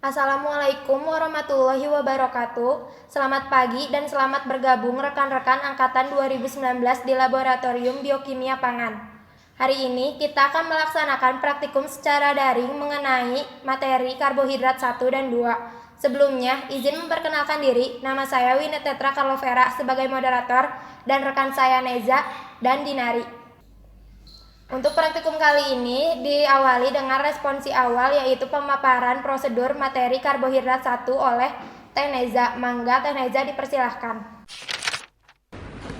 Assalamualaikum warahmatullahi wabarakatuh. Selamat pagi dan selamat bergabung rekan-rekan Angkatan 2019 di Laboratorium Biokimia Pangan. Hari ini kita akan melaksanakan praktikum secara daring mengenai materi karbohidrat 1 dan 2. Sebelumnya, izin memperkenalkan diri. Nama saya Winetetra Carlovera sebagai moderator dan rekan saya Neza dan Dinari. Untuk praktikum kali ini diawali dengan responsi awal, yaitu pemaparan prosedur materi karbohidrat 1 oleh Teh Neza. Mangga Teh Neza dipersilahkan.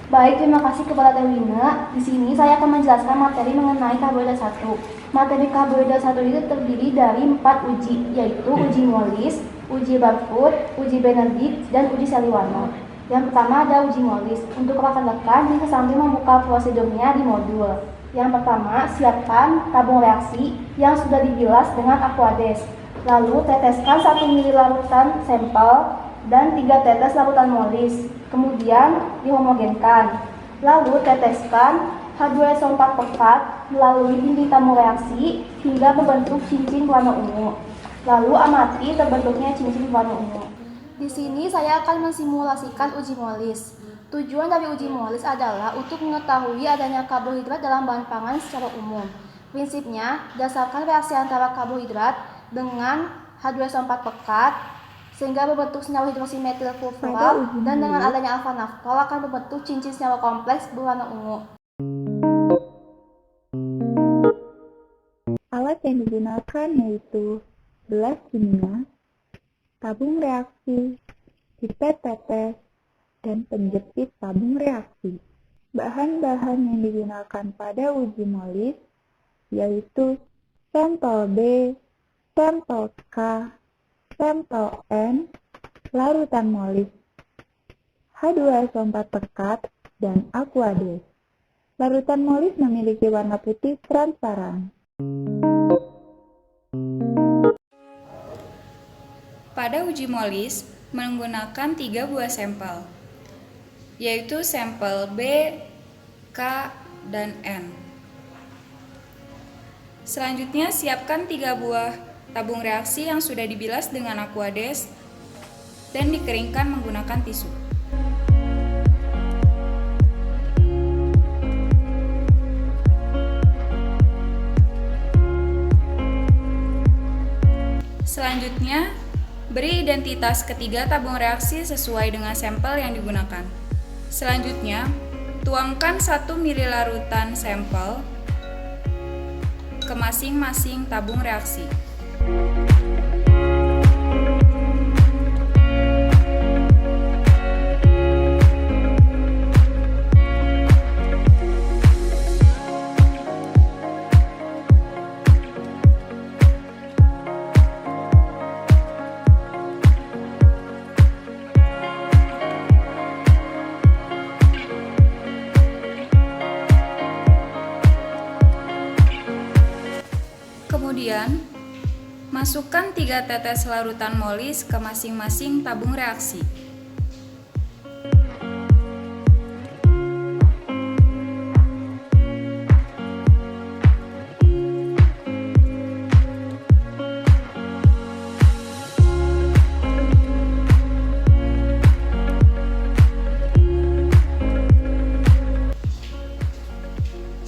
Baik, terima kasih kepada Teh Wina. Di sini saya akan menjelaskan materi mengenai karbohidrat 1. Materi karbohidrat 1 itu terdiri dari 4 uji, yaitu uji Molis, uji Barfoot, uji Benedict, dan uji Seliwanov. Yang pertama ada uji Molis. Untuk rekan-rekan bisa sambil membuka prosedurnya di modul. Yang pertama, siapkan tabung reaksi yang sudah dibilas dengan Aquades. Lalu teteskan 1 ml larutan sampel dan 3 tetes larutan Molis. Kemudian dihomogenkan. Lalu teteskan H2SO4 pekat melalui dinding tabung reaksi hingga membentuk cincin warna ungu. Lalu amati terbentuknya cincin warna ungu. Di sini saya akan mensimulasikan uji Molis. Tujuan dari uji Molis adalah untuk mengetahui adanya karbohidrat dalam bahan pangan secara umum. Prinsipnya, berdasarkan reaksi antara karbohidrat dengan H2SO4 pekat, sehingga membentuk senyawa hidroksimetil furfural, dan dengan adanya alfa naftol akan membentuk cincin senyawa kompleks berwarna ungu. Alat yang digunakan yaitu gelas kimia, tabung reaksi, pipet tetes, dan penjepit tabung reaksi. Bahan-bahan yang digunakan pada uji Molis yaitu sampel B, sampel K, sampel N, larutan Molis, H2SO4 pekat, dan Aquades. Larutan Molis memiliki warna putih transparan. Pada uji Molis menggunakan 3 buah sampel, yaitu sampel B, K, dan N. Selanjutnya siapkan 3 buah tabung reaksi yang sudah dibilas dengan Aquades dan dikeringkan menggunakan tisu. Selanjutnya, beri identitas ketiga tabung reaksi sesuai dengan sampel yang digunakan. Selanjutnya, tuangkan 1 ml larutan sampel ke masing-masing tabung reaksi. Kemudian, masukkan 3 tetes larutan Molis ke masing-masing tabung reaksi.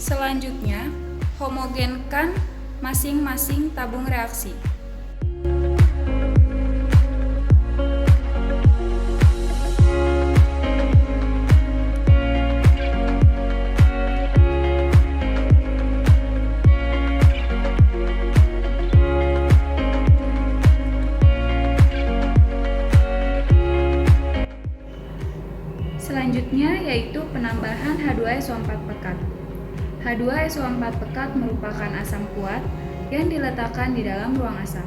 Selanjutnya, homogenkan masing-masing tabung reaksi. Selanjutnya yaitu penambahan H2SO4 pekat. H2SO4 pekat merupakan asam kuat yang diletakkan di dalam ruang asam.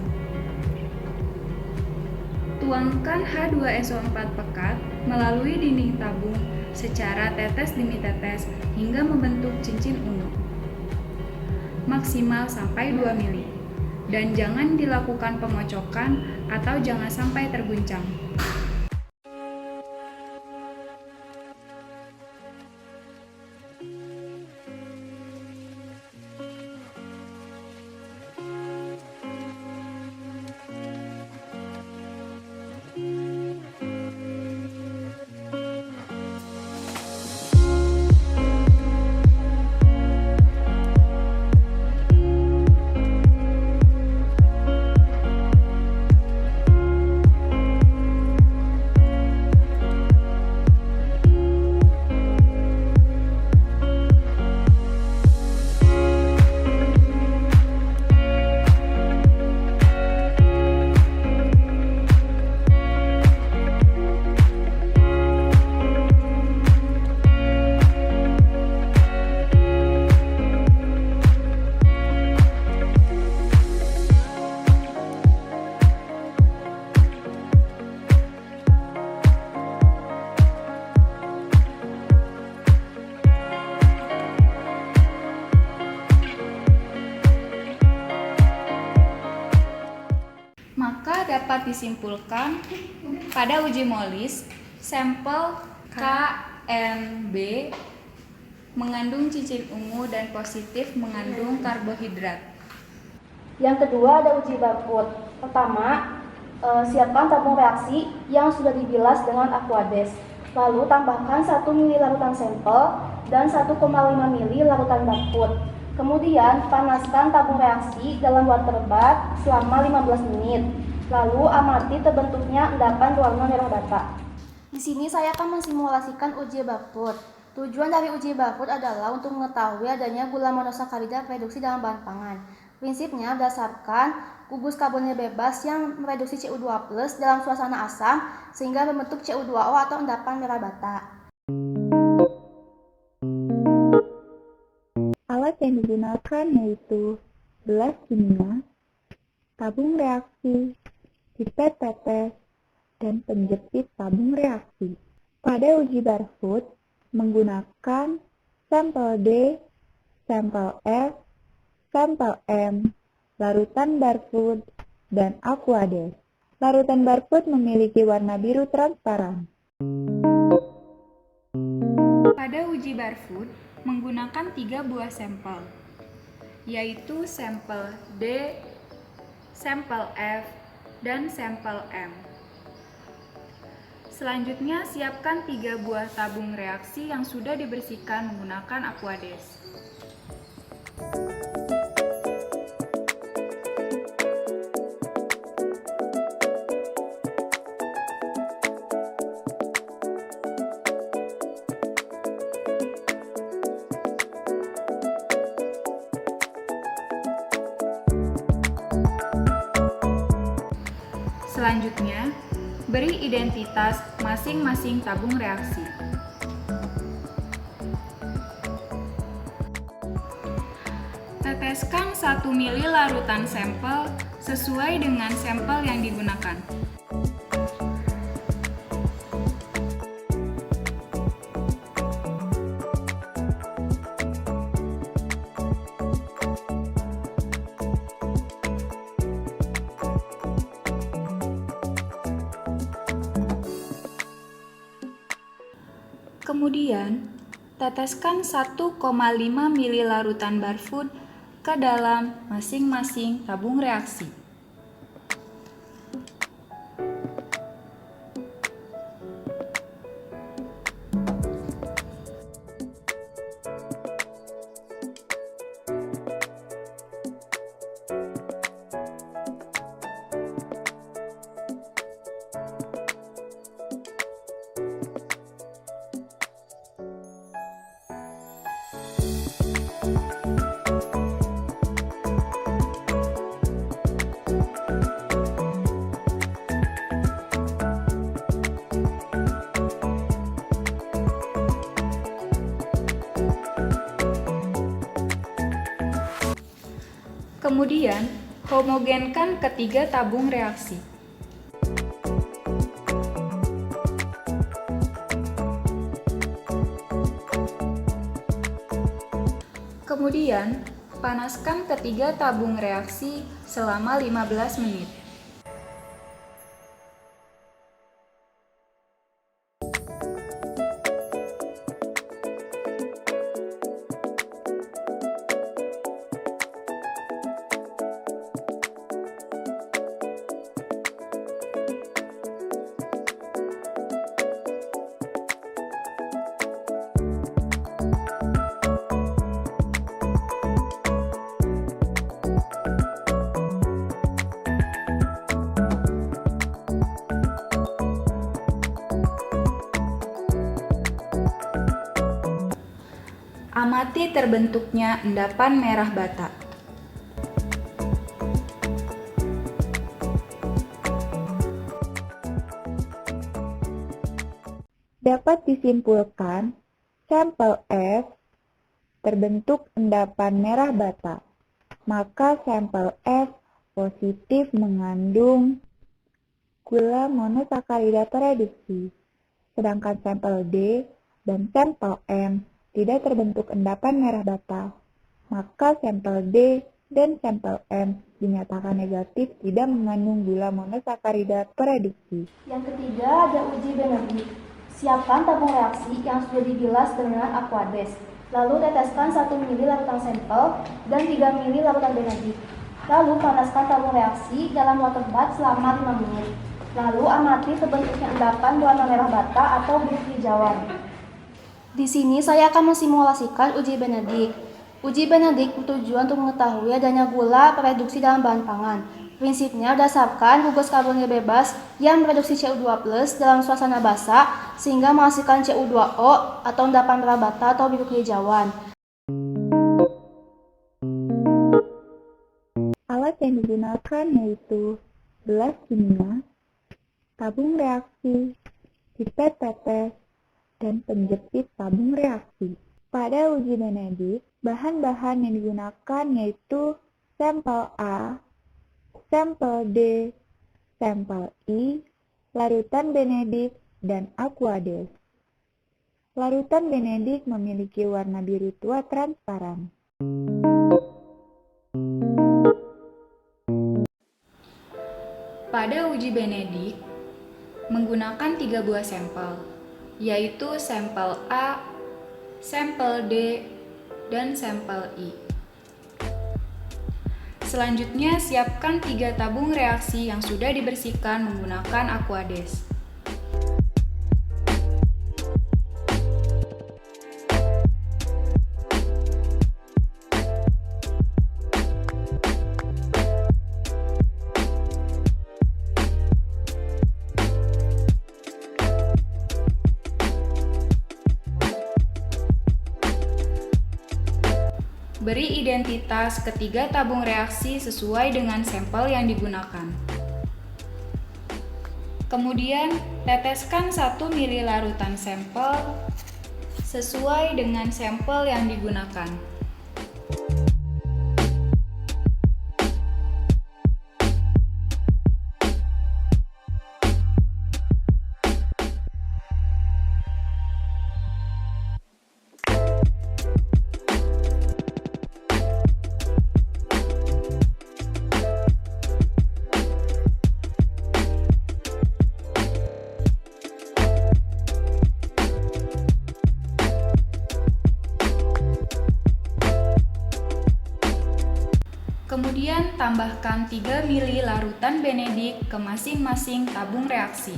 Tuangkan H2SO4 pekat melalui dinding tabung secara tetes demi tetes hingga membentuk cincin ungu. Maksimal sampai 2 ml. Dan jangan dilakukan pengocokan atau jangan sampai terguncang. dapat disimpulkan pada uji molis sampel KNB mengandung cicin ungu dan positif mengandung karbohidrat. Yang kedua ada uji barcode. Pertama, siapkan tabung reaksi yang sudah dibilas dengan Aquades. Lalu tambahkan 1 ml larutan sampel dan 1,5 ml larutan barcode. Kemudian panaskan tabung reaksi dalam water bath selama 15 menit. Lalu amati terbentuknya endapan berwarna merah bata. Di sini saya akan mensimulasikan uji barcode. Tujuan dari uji barcode adalah untuk mengetahui adanya gula monosakarida reduksi dalam bahan pangan. Prinsipnya berdasarkan gugus karbonil bebas yang mereduksi CO2+ dalam suasana asam sehingga membentuk CO2O atau endapan merah bata. Alat yang digunakan yaitu gelas kimia, tabung reaksi, pipet tetes, dan penjepit tabung reaksi. Pada uji barcode menggunakan sampel D, sampel F, sampel M, larutan barcode, dan Aquades. Larutan barcode memiliki warna biru transparan. Pada uji barcode menggunakan 3 buah sampel, yaitu sampel D, sampel F, dan sampel M. Selanjutnya, siapkan 3 buah tabung reaksi yang sudah dibersihkan menggunakan Aquades. Selanjutnya, beri identitas masing-masing tabung reaksi. Teteskan 1 ml larutan sampel sesuai dengan sampel yang digunakan. Kemudian, teteskan 1,5 ml larutan barfood ke dalam masing-masing tabung reaksi. Kemudian, homogenkan ketiga tabung reaksi. Kemudian, panaskan ketiga tabung reaksi selama 15 menit. Amati terbentuknya endapan merah bata. Dapat disimpulkan, sampel F terbentuk endapan merah bata, maka sampel F positif mengandung gula monosakarida tereduksi, sedangkan sampel D dan sampel M tidak terbentuk endapan merah bata, maka sampel D dan sampel M dinyatakan negatif tidak mengandung gula monosakarida pereduksi. Yang ketiga ada uji Benedict. Siapkan tabung reaksi yang sudah dibilas dengan Aquades. Lalu teteskan 1 ml larutan sampel dan 3 ml larutan Benedict. Lalu panaskan tabung reaksi dalam water bath selama 5 menit. Lalu amati terbentuknya endapan warna merah bata atau biru hijauan. Di sini saya akan mensimulasikan uji Benedict. Uji Benedict bertujuan untuk mengetahui adanya gula pereduksi dalam bahan pangan. Prinsipnya berdasarkan gugus karbonil bebas yang mereduksi CO2+ dalam suasana basah sehingga menghasilkan CO2O atau endapan merah bata atau biru kehijauan. Alat yang digunakan yaitu gelas kimia, tabung reaksi, pipet tetes, dan penjepit tabung reaksi. Pada uji Benedict, bahan-bahan yang digunakan yaitu sampel A, sampel D, sampel I, larutan Benedict, dan Aquades. Larutan Benedict memiliki warna biru tua transparan. Pada uji Benedict, menggunakan 3 buah sampel, yaitu sampel A, sampel D, dan sampel I. Selanjutnya, siapkan 3 tabung reaksi yang sudah dibersihkan menggunakan Aquades. Beri identitas ketiga tabung reaksi sesuai dengan sampel yang digunakan. Kemudian, teteskan 1 ml larutan sampel sesuai dengan sampel yang digunakan. Kemudian tambahkan 3 ml larutan Benedict ke masing-masing tabung reaksi.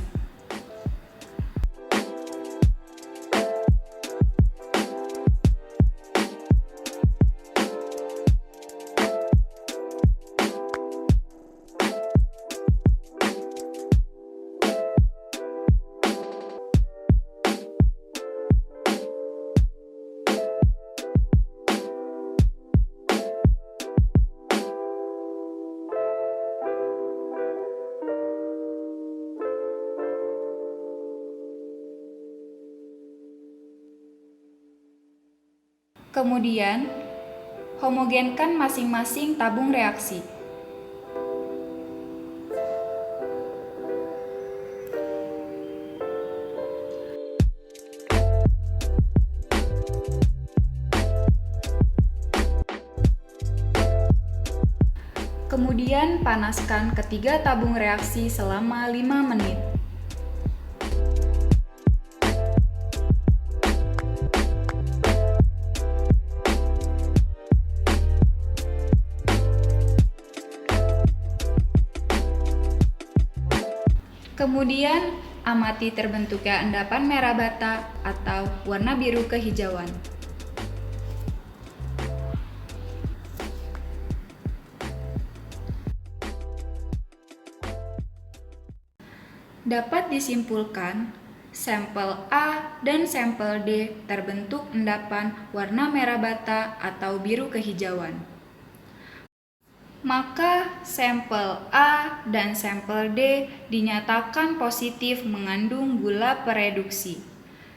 Kemudian, homogenkan masing-masing tabung reaksi. Kemudian, panaskan ketiga tabung reaksi selama 5 menit. Kemudian, amati terbentuknya endapan merah bata atau warna biru kehijauan. Dapat disimpulkan, sampel A dan sampel D terbentuk endapan warna merah bata atau biru kehijauan. Maka sampel A dan sampel D dinyatakan positif mengandung gula pereduksi.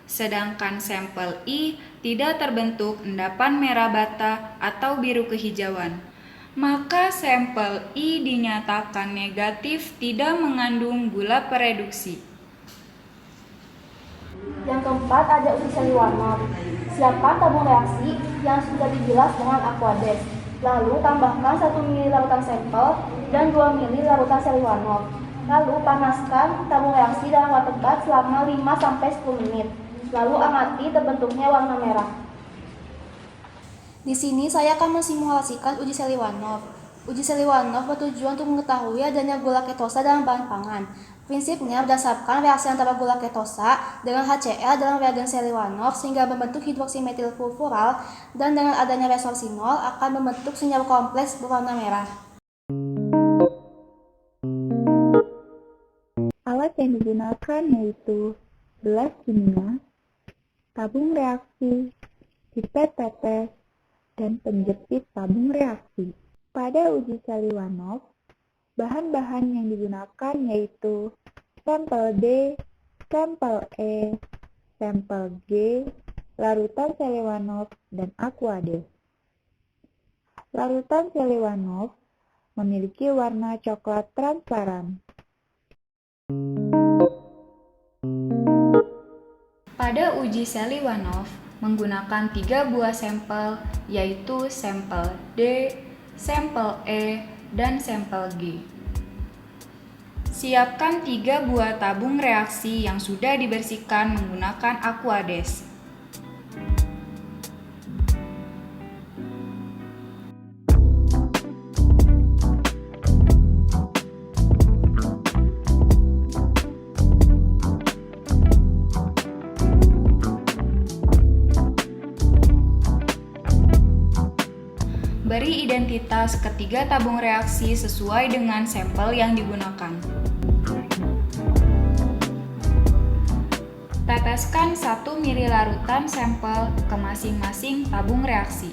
Sedangkan sampel I tidak terbentuk endapan merah bata atau biru kehijauan. Maka sampel I dinyatakan negatif tidak mengandung gula pereduksi. Yang keempat ada uji Seliwanov. Siapkan tabung reaksi yang sudah dibilas dengan Aquades. Lalu tambahkan 1 ml larutan sampel dan 2 ml larutan seliwanol. Lalu panaskan tabung reaksi dalam water bath selama 5-10 menit. Lalu amati terbentuknya warna merah. Di sini saya akan mensimulasikan uji Seliwanov. Uji Seliwanov bertujuan untuk mengetahui adanya gula ketosa dalam bahan pangan. Prinsipnya berdasarkan reaksi antara gula ketosa dengan HCl dalam reagen Seliwanov sehingga membentuk hidroksimetil furfural, dan dengan adanya resorsinol akan membentuk senyawa kompleks berwarna merah. Alat yang digunakan yaitu gelas kimia, tabung reaksi, pipet tetes, dan penjepit tabung reaksi. Pada uji Seliwanov, bahan-bahan yang digunakan yaitu sampel D, sampel E, sampel G, larutan Seliwanov, dan Aquades. Larutan Seliwanov memiliki warna coklat transparan. Pada uji Seliwanov menggunakan 3 buah sampel, yaitu sampel D, sampel E, dan sampel G. Siapkan 3 buah tabung reaksi yang sudah dibersihkan menggunakan Aquades. Beri identitas ketiga tabung reaksi sesuai dengan sampel yang digunakan. Teteskan 1 ml larutan sampel ke masing-masing tabung reaksi.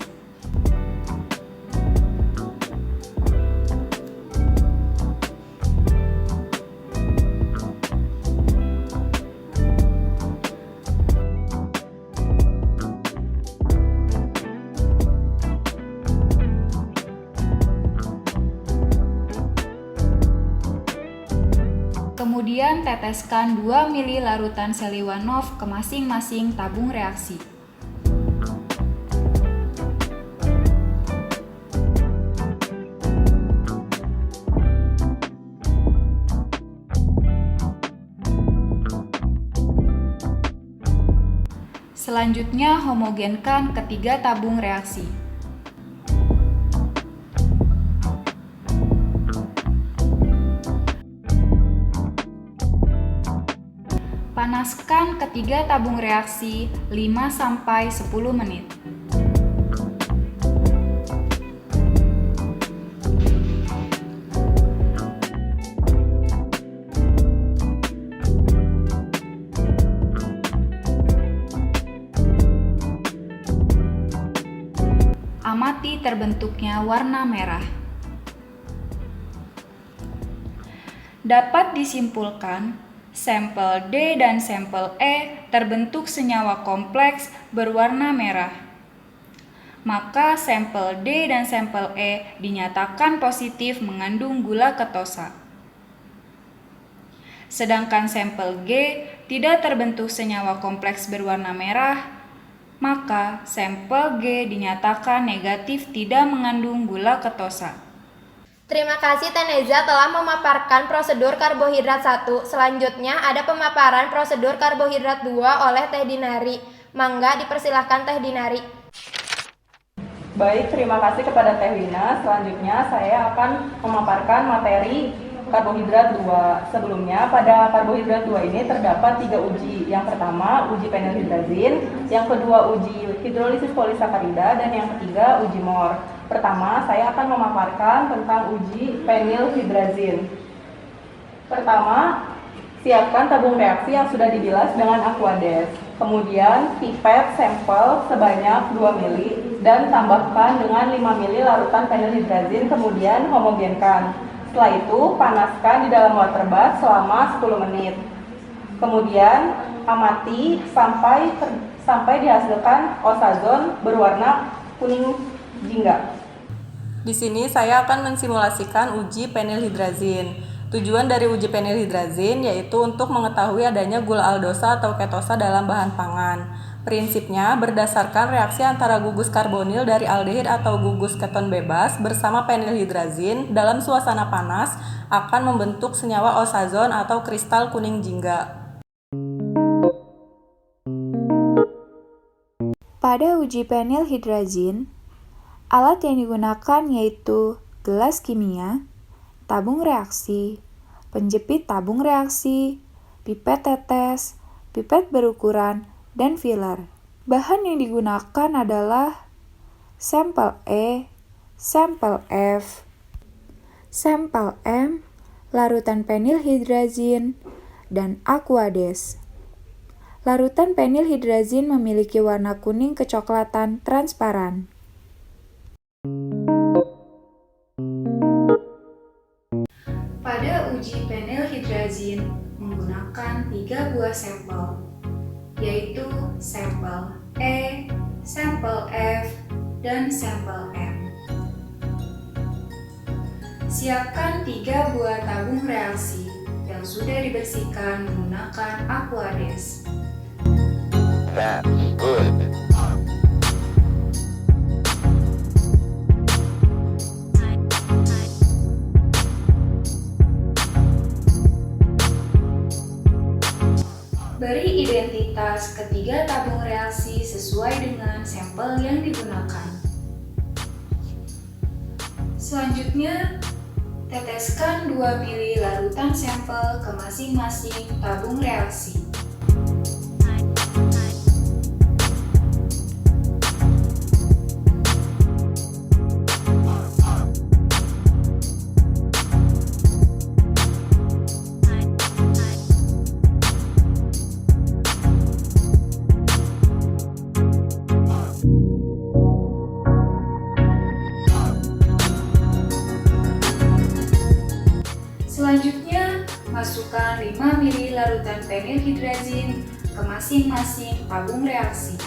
Kemudian teteskan 2 ml larutan Seliwanov ke masing-masing tabung reaksi. Selanjutnya homogenkan ketiga tabung reaksi. Panaskan ketiga tabung reaksi 5-10 menit. Amati terbentuknya warna merah. Dapat disimpulkan sampel D dan sampel E terbentuk senyawa kompleks berwarna merah. Maka sampel D dan sampel E dinyatakan positif mengandung gula ketosa. Sedangkan sampel G tidak terbentuk senyawa kompleks berwarna merah, maka sampel G dinyatakan negatif tidak mengandung gula ketosa. Terima kasih Teh Neza telah memaparkan prosedur karbohidrat 1. Selanjutnya ada pemaparan prosedur karbohidrat 2 oleh Teh Dinari. Mangga dipersilahkan Teh Dinari. Baik, terima kasih kepada Teh Wina. Selanjutnya saya akan memaparkan materi karbohidrat 2. Sebelumnya pada karbohidrat 2 ini terdapat 3 uji. Yang pertama uji penilhidrazin, yang kedua uji hidrolisis polisakarida, dan yang ketiga uji MOR. Pertama, saya akan memaparkan tentang uji penilhidrazin. Pertama, siapkan tabung reaksi yang sudah dibilas dengan Aquades. Kemudian, pipet sampel sebanyak 2 ml dan tambahkan dengan 5 ml larutan penilhidrazin, kemudian homogenkan. Setelah itu, panaskan di dalam water bath selama 10 menit. Kemudian, amati sampai dihasilkan oxazon berwarna kuning jingga. Di sini saya akan mensimulasikan uji penilhidrazin. Tujuan dari uji penilhidrazin yaitu untuk mengetahui adanya gula aldosa atau ketosa dalam bahan pangan. Prinsipnya berdasarkan reaksi antara gugus karbonil dari aldehid atau gugus keton bebas bersama penilhidrazin dalam suasana panas akan membentuk senyawa osazon atau kristal kuning jingga. Pada uji penilhidrazin, alat yang digunakan yaitu gelas kimia, tabung reaksi, penjepit tabung reaksi, pipet tetes, pipet berukuran, dan filler. Bahan yang digunakan adalah sampel E, sampel F, sampel M, larutan penilhidrazin, dan aquades. Larutan penilhidrazin memiliki warna kuning kecoklatan transparan. Pada uji penilhidrazin menggunakan 3 buah sampel, yaitu sampel E, sampel F, dan sampel M. Siapkan 3 buah tabung reaksi yang sudah dibersihkan menggunakan aquades. That's good. Beri identitas ketiga tabung reaksi sesuai dengan sampel yang digunakan. Selanjutnya, teteskan 2 ml larutan sampel ke masing-masing tabung reaksi. Selanjutnya, masukkan 5 ml larutan penilhidrazin ke masing-masing tabung reaksi.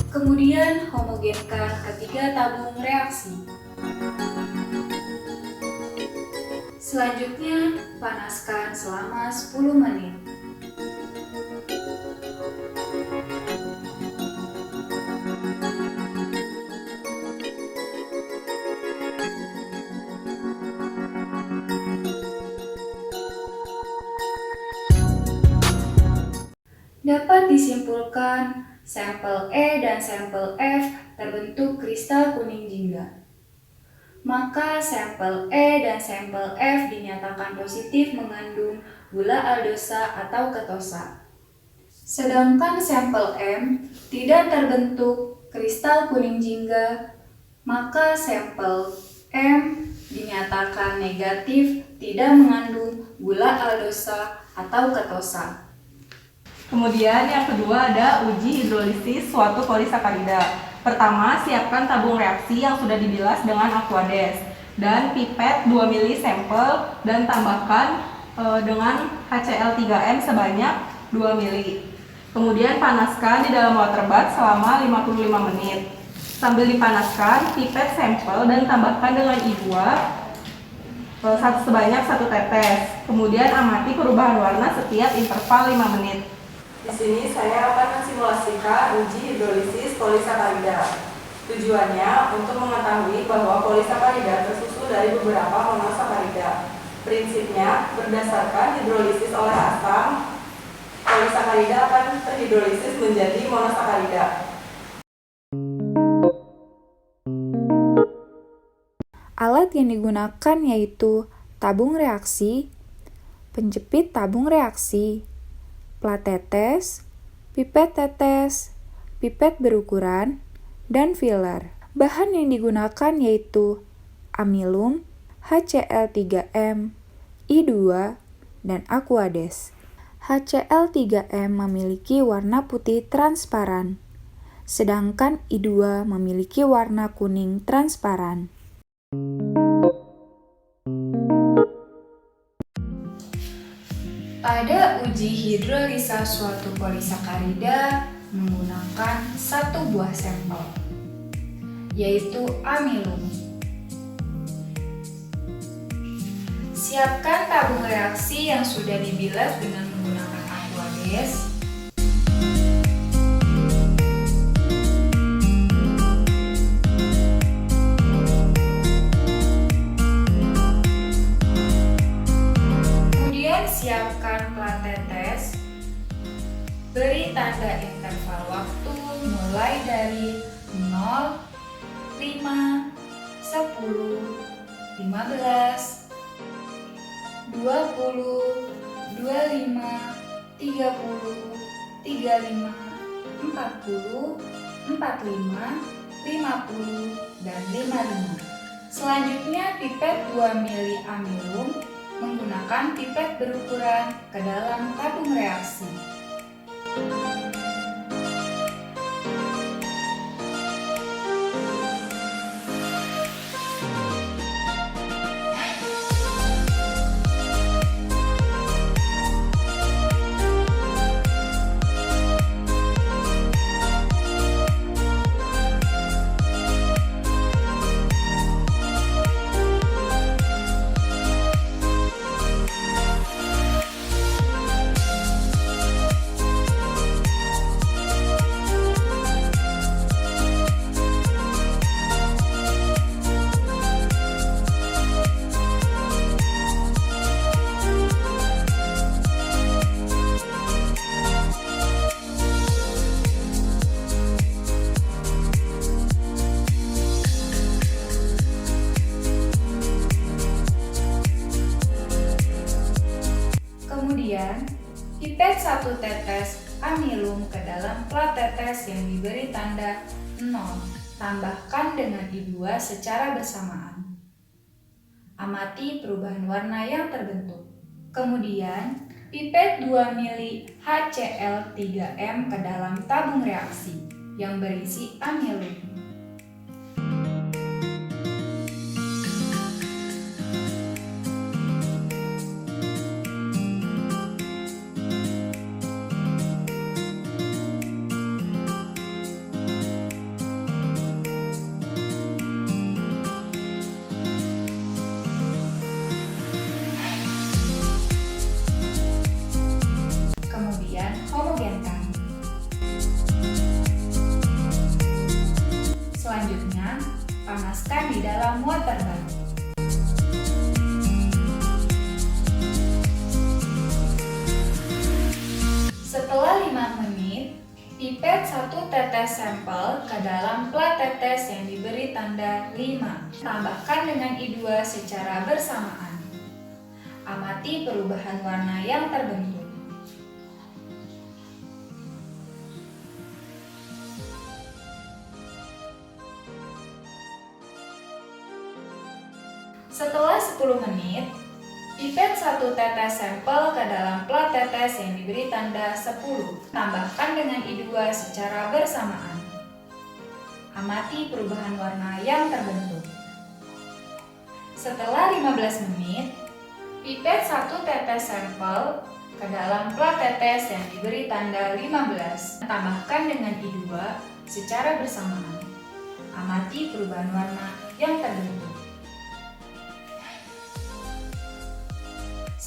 Kemudian homogenkan ketiga tabung reaksi. Selanjutnya, panaskan selama 10 menit. Dapat disimpulkan sampel E dan sampel F terbentuk kristal kuning jingga. Maka sampel E dan sampel F dinyatakan positif mengandung gula aldosa atau ketosa. Sedangkan sampel M tidak terbentuk kristal kuning jingga, maka sampel M dinyatakan negatif tidak mengandung gula aldosa atau ketosa. Kemudian yang kedua ada uji hidrolisis suatu polisakarida. Pertama, siapkan tabung reaksi yang sudah dibilas dengan aquades dan pipet 2 ml sampel dan tambahkan dengan HCl3n sebanyak 2 ml. Kemudian panaskan di dalam water bath selama 55 menit. Sambil dipanaskan, pipet sampel dan tambahkan dengan I2 sebanyak 1 tetes. Kemudian amati perubahan warna setiap interval 5 menit. Di sini saya akan mensimulasikan uji hidrolisis polisakarida. Tujuannya untuk mengetahui bahwa polisakarida tersusun dari beberapa monosakarida. Prinsipnya, berdasarkan hidrolisis oleh asam, polisakarida akan terhidrolisis menjadi monosakarida. Alat yang digunakan yaitu tabung reaksi, penjepit tabung reaksi, plat tetes, pipet tetes, pipet berukuran, dan filler. Bahan yang digunakan yaitu amilum, HCl3M, I2, dan Aquades. HCl3M memiliki warna putih transparan, sedangkan I2 memiliki warna kuning transparan. Pada uji hidrolisa suatu polisakarida menggunakan satu buah sampel, yaitu amilum. Siapkan tabung reaksi yang sudah dibilas dengan menggunakan Aquades. Kemudian siapkan plat tetes. Beri tanda interval waktu mulai dari 0, 5, 10, 15, 20, 25, 30, 35, 40, 45, 50, dan 55. Selanjutnya pipet 2 mili amilum menggunakan pipet berukuran ke dalam tabung reaksi. Kemudian, pipet 1 tetes amilum ke dalam plat tetes yang diberi tanda 0. Tambahkan dengan I2 secara bersamaan. Amati perubahan warna yang terbentuk. Kemudian, pipet 2 mili HCl3M ke dalam tabung reaksi yang berisi amilum. Kemudian homogenkan. Selanjutnya, panaskan di dalam water bath. Setelah 5 menit, pipet 1 tetes sampel ke dalam plat tetes yang diberi tanda 5. Tambahkan dengan I2 secara bersamaan. Amati perubahan warna yang terbentuk. Setelah 10 menit, pipet 1 tetes sampel ke dalam plat tetes yang diberi tanda 10. Tambahkan dengan I2 secara bersamaan. Amati perubahan warna yang terbentuk. Setelah 15 menit, pipet 1 tetes sampel ke dalam plat tetes yang diberi tanda 15. Tambahkan dengan I2 secara bersamaan. Amati perubahan warna yang terbentuk.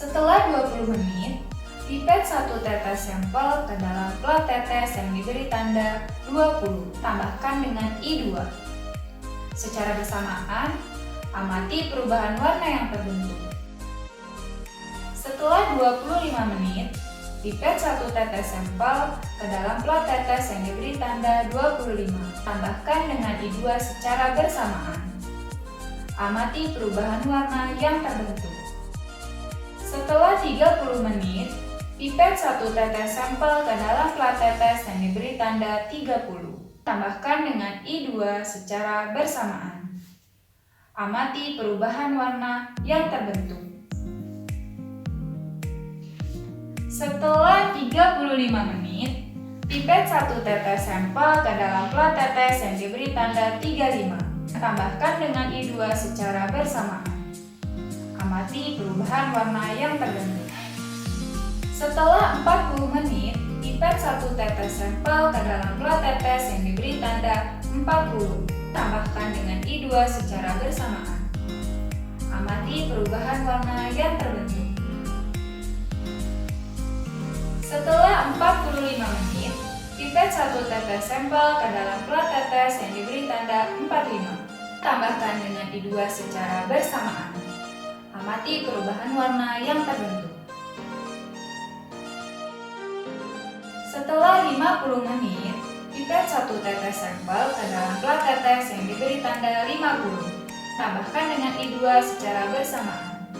Setelah 20 menit, pipet 1 tetes sampel ke dalam plat tetes yang diberi tanda 20. Tambahkan dengan I2. Secara bersamaan, amati perubahan warna yang terbentuk. Setelah 25 menit, pipet 1 tetes sampel ke dalam plat tetes yang diberi tanda 25. Tambahkan dengan I2 secara bersamaan. Amati perubahan warna yang terbentuk. Setelah 30 menit, pipet 1 tetes sampel ke dalam plat tetes yang diberi tanda 30. Tambahkan dengan I2 secara bersamaan. Amati perubahan warna yang terbentuk. Setelah 35 menit, pipet 1 tetes sampel ke dalam plat tetes yang diberi tanda 35. Tambahkan dengan I2 secara bersamaan. Amati perubahan warna yang terbentuk. Setelah 40 menit, pipet 1 tetes sampel ke dalam plat tetes yang diberi tanda 40. Tambahkan dengan I2 secara bersamaan. Amati perubahan warna yang terbentuk. Setelah 45 menit, pipet 1 tetes sampel ke dalam plat tetes yang diberi tanda 45. Tambahkan dengan I2 secara bersamaan. Amati perubahan warna yang terbentuk. Setelah 50 menit, pipet 1 tetes sampel ke dalam plat tetes yang diberi tanda 50. Tambahkan dengan I2 secara bersamaan.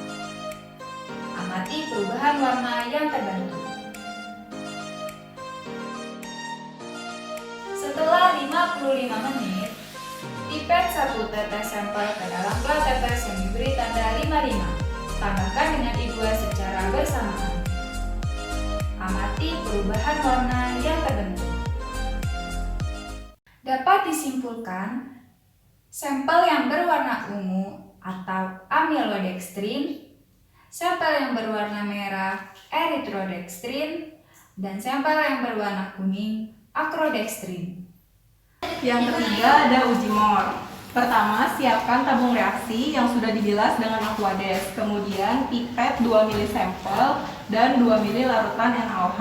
Amati perubahan warna yang terbentuk. Setelah 55 menit, pipet 1 tetes sampel ke dalam plat tetes yang diberi tanda 55. Tambahkan dengan I2 secara bersamaan. Amati perubahan warna yang terbentuk. Dapat disimpulkan, sampel yang berwarna ungu atau amilodextrin, sampel yang berwarna merah erythrodextrin, dan sampel yang berwarna kuning acrodextrin. Yang ketiga ada uji MOR. Pertama, siapkan tabung reaksi yang sudah dibilas dengan Aquades. Kemudian pipet 2 ml sampel dan 2 ml larutan NaOH.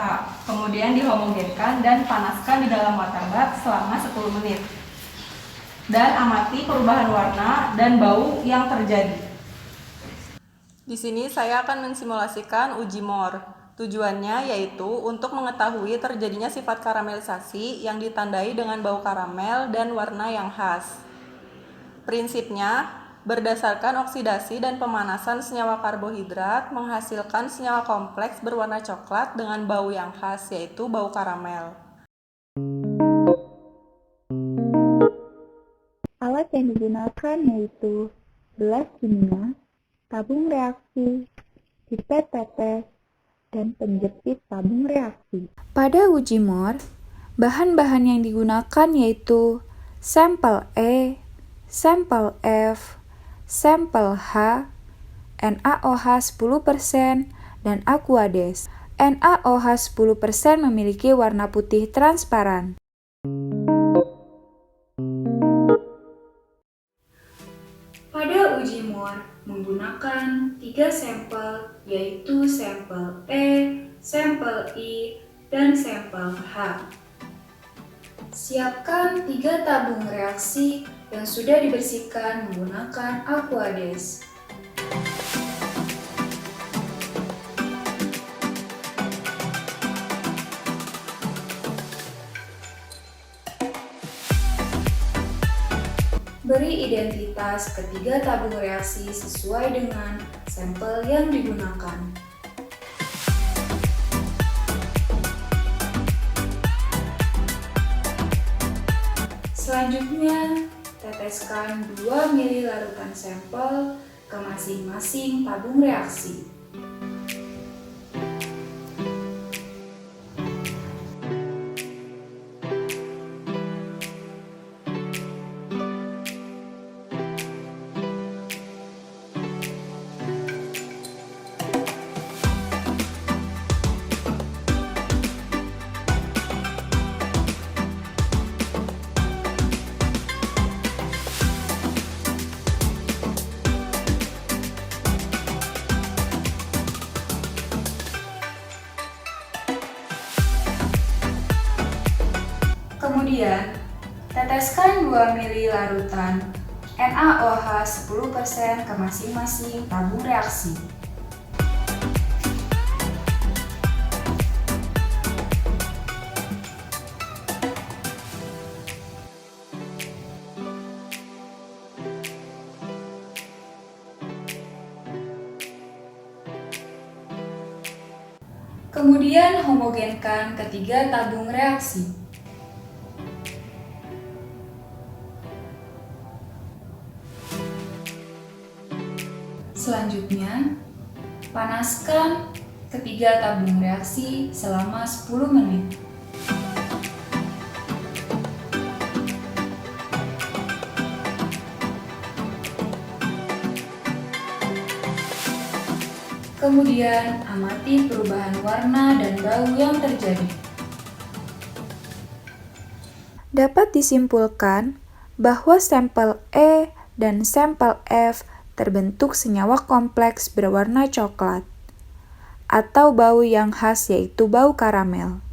Kemudian dihomogenkan dan panaskan di dalam water bath selama 10 menit. Dan amati perubahan warna dan bau yang terjadi. Di sini saya akan mensimulasikan uji MOR. Tujuannya yaitu untuk mengetahui terjadinya sifat karamelisasi yang ditandai dengan bau karamel dan warna yang khas. Prinsipnya, berdasarkan oksidasi dan pemanasan senyawa karbohidrat menghasilkan senyawa kompleks berwarna coklat dengan bau yang khas yaitu bau karamel. Alat yang digunakan yaitu gelas kimia, tabung reaksi, pipet tetes, dan penjepit tabung reaksi. Pada uji MOR, bahan-bahan yang digunakan yaitu sampel E, sampel F, sampel H, NaOH 10%, dan Aquades. NaOH 10% memiliki warna putih transparan. Pada uji MOR menggunakan 3 sampel yaitu sampel E, sampel I, dan sampel H. Siapkan 3 tabung reaksi yang sudah dibersihkan menggunakan Aquades. Beri identitas ketiga tabung reaksi sesuai dengan sampel yang digunakan. Selanjutnya, teteskan 2 ml larutan sampel ke masing-masing tabung reaksi. Kemudian, teteskan 2 ml larutan NaOH 10% ke masing-masing tabung reaksi. Kemudian homogenkan ketiga tabung reaksi. Selanjutnya, panaskan ketiga tabung reaksi selama 10 menit. Kemudian, amati perubahan warna dan bau yang terjadi. Dapat disimpulkan bahwa sampel E dan sampel F terbentuk senyawa kompleks berwarna coklat atau bau yang khas yaitu bau karamel.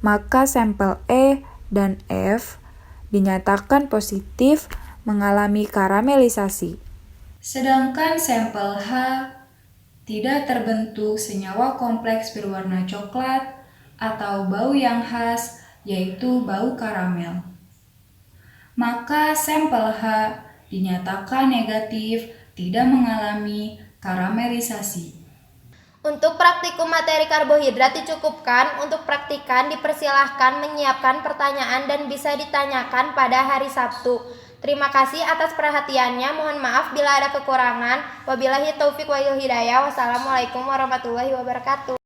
Maka sampel E dan F dinyatakan positif mengalami karamelisasi. Sedangkan sampel H tidak terbentuk senyawa kompleks berwarna coklat atau bau yang khas yaitu bau karamel. Maka sampel H dinyatakan negatif, tidak mengalami karamelisasi. Untuk praktikum materi karbohidrat dicukupkan. Untuk praktikan dipersilahkan menyiapkan pertanyaan dan bisa ditanyakan pada hari Sabtu. Terima kasih atas perhatiannya. Mohon maaf bila ada kekurangan. Wabillahi taufik wal hidayah. Wassalamualaikum warahmatullahi wabarakatuh.